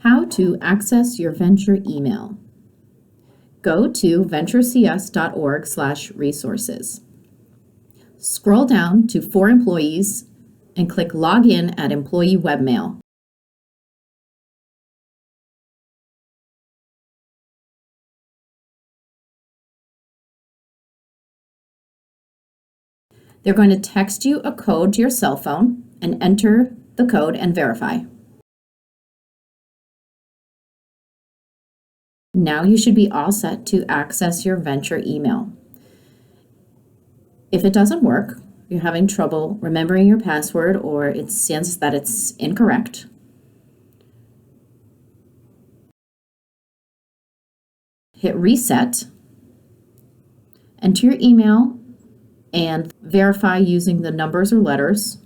How to access your Venture email. Go to venturecs.org/resources. Scroll down to For Employees and click Login at Employee Webmail. They're going to text you a code to your cell phone and enter the code and verify. Now you should be all set to access your Venture email. If it doesn't work, you're having trouble remembering your password or it says that it's incorrect, hit reset, enter your email, and verify using the numbers or letters.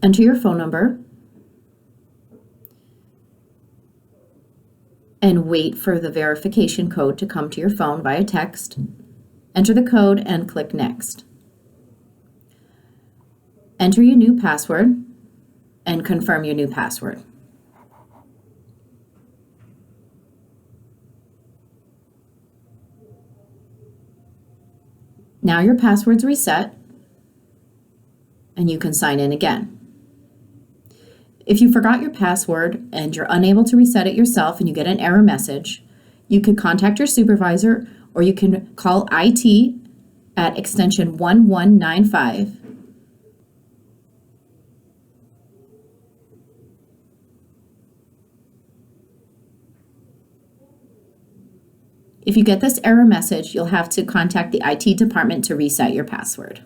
Enter your phone number and wait for the verification code to come to your phone via text. Enter the code and click Next. Enter your new password and confirm your new password. Now your password's reset and you can sign in again. If you forgot your password and you're unable to reset it yourself and you get an error message, you could contact your supervisor or you can call IT at extension 1195. If you get this error message, you'll have to contact the IT department to reset your password.